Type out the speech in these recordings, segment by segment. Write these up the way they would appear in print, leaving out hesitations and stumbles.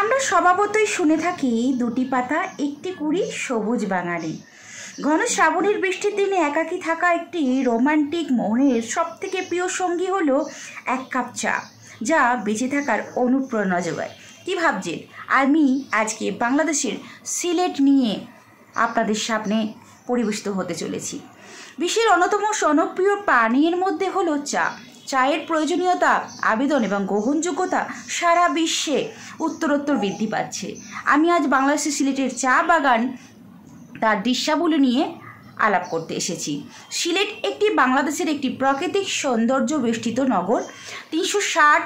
আমরা স্বভাবতই শুনে থাকি দুটি পাতা একটি কুড়ি সবুজ বাঙালি। ঘন শ্রাবণের বৃষ্টির দিনে একাকী থাকা একটি রোমান্টিক মনের সবথেকে প্রিয় সঙ্গী হলো এক কাপ চা, যা বেঁচে থাকার অনুপ্রেরণা যোগায়। কী ভাবছেন? আমি আজকে বাংলাদেশের সিলেট নিয়ে আপনাদের সামনে পরিবেশিত হতে চলেছি। বিশ্বের অন্যতম জনপ্রিয় পানীয়ের মধ্যে হলো চা। চায়ের প্রয়োজনীয়তা, আবেদন এবং গ্রহণযোগ্যতা সারা বিশ্বে উত্তরোত্তর বৃদ্ধি পাচ্ছে। আমি আজ বাংলাদেশের সিলেটের চা বাগান তার দৃশ্যাবলী নিয়ে আলাপ করতে এসেছি। সিলেট একটি বাংলাদেশের একটি প্রাকৃতিক সৌন্দর্য বেষ্টিত নগর। 360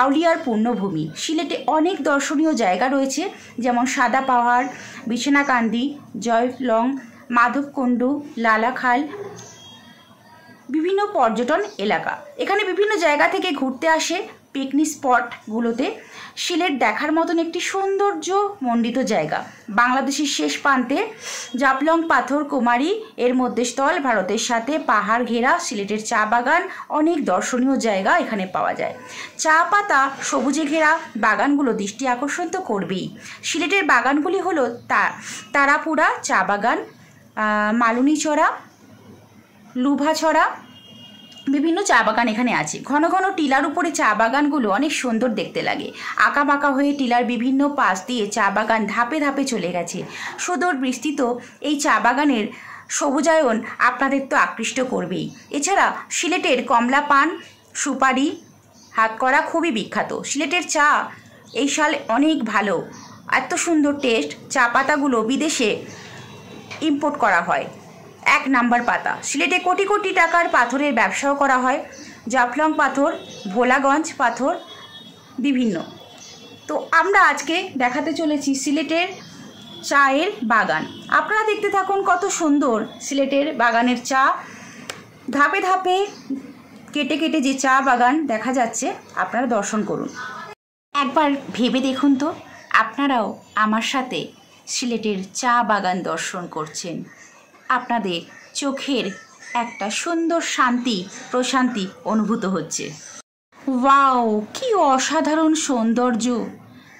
আউলিয়ার পূর্ণভূমি। সিলেটে অনেক দর্শনীয় জায়গা রয়েছে, যেমন সাদা পাহাড়, বিছনাকান্দি, জয়লং, মাধবকুণ্ড, লালাখাল, বিভিন্ন পর্যটন এলাকা। এখানে বিভিন্ন জায়গা থেকে ঘুরতে আসে। পিকনিক স্পটগুলোতে সিলেট দেখার মতন একটি সৌন্দর্য মণ্ডিত জায়গা। বাংলাদেশের শেষ প্রান্তে জাফলং পাথর কুমারী এর মধ্যে স্থল, ভারতের সাথে পাহাড় ঘেরা সিলেটের চা বাগান, অনেক দর্শনীয় জায়গা এখানে পাওয়া যায়। চা পাতা সবুজে ঘেরা বাগানগুলো দৃষ্টি আকর্ষণ তো করবেই। সিলেটের বাগানগুলি হলো তারাপুরা চা বাগান, মালুনীছড়া, লুভাছড়া, বিভিন্ন চা বাগান এখানে আছে। ঘন ঘন টিলার উপরে চা বাগানগুলো অনেক সুন্দর দেখতে লাগে। আঁকা বাঁকা হয়ে টিলার বিভিন্ন পাশ দিয়ে চা বাগান ধাপে ধাপে চলে গেছে। সুদূর বিস্তৃত এই চা বাগানের সবুজায়ন আপনাদের তো আকৃষ্ট করবেই। এছাড়া সিলেটের কমলা পান, সুপারি, হাতকড়া খুবই বিখ্যাত। সিলেটের চা এই সাল অনেক ভালো, এত সুন্দর টেস্ট। চা পাতাগুলো বিদেশে ইম্পোর্ট করা হয়। 1 নাম্বার পাতা। সিলেটে কোটি কোটি টাকার পাথরের ব্যবসাও করা হয়। জাফলং পাথর, ভোলাগঞ্জ পাথর, বিভিন্ন। তো আমরা আজকে দেখাতে চলেছি সিলেটের চায়ের বাগান। আপনারা দেখতে থাকুন কত সুন্দর সিলেটের বাগানের চা। ধাপে ধাপে কেটে কেটে যে চা বাগান দেখা যাচ্ছে, আপনারা দর্শন করুন। একবার ভেবে দেখুন তো, আপনারাও আমার সাথে সিলেটের চা বাগান দর্শন করছেন। আপনাদের চোখের একটা সুন্দর শান্তি, প্রশান্তি অনুভূত হচ্ছে। ওয়াও, কি অসাধারণ সৌন্দর্য,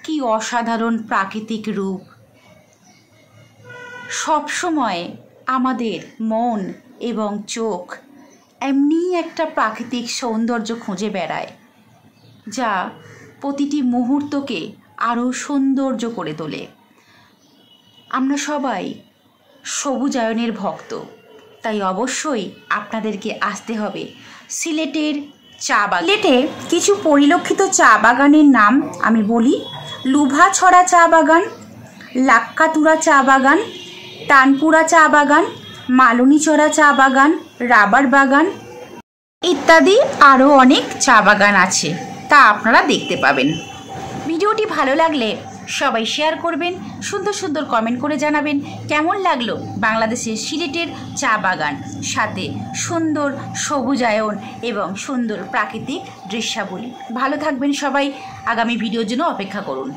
কি অসাধারণ প্রাকৃতিক রূপ। সবসময় আমাদের মন এবং চোখ এমনি একটা প্রাকৃতিক সৌন্দর্য খুঁজে বেড়ায়, যা প্রতিটি মুহূর্তকে আরও সৌন্দর্য করে তোলে। আমরা সবাই সবুজায়নের ভক্ত, তাই অবশ্যই আপনাদেরকে আসতে হবে সিলেটের চা বাগান। সিলেটে কিছু পরিলক্ষিত চা বাগানের নাম আমি বলি: লুভাছড়া চা বাগান, লাক্কাতুরা চা বাগান, তানপুরা চা বাগান, মালুনীছড়া চা বাগান, রাবার বাগান ইত্যাদি আরও অনেক চা বাগান আছে, তা আপনারা দেখতে পাবেন। ভিডিওটি ভালো লাগলে সবাই শেয়ার করবেন, সুন্দর সুন্দর কমেন্ট করে জানাবেন কেমন লাগলো বাংলাদেশের সিলেটের চা বাগান, সাথে সুন্দর সবুজায়ন এবং সুন্দর প্রাকৃতিক দৃশ্যাবলী। ভালো থাকবেন সবাই, আগামী ভিডিওর জন্য অপেক্ষা করুন।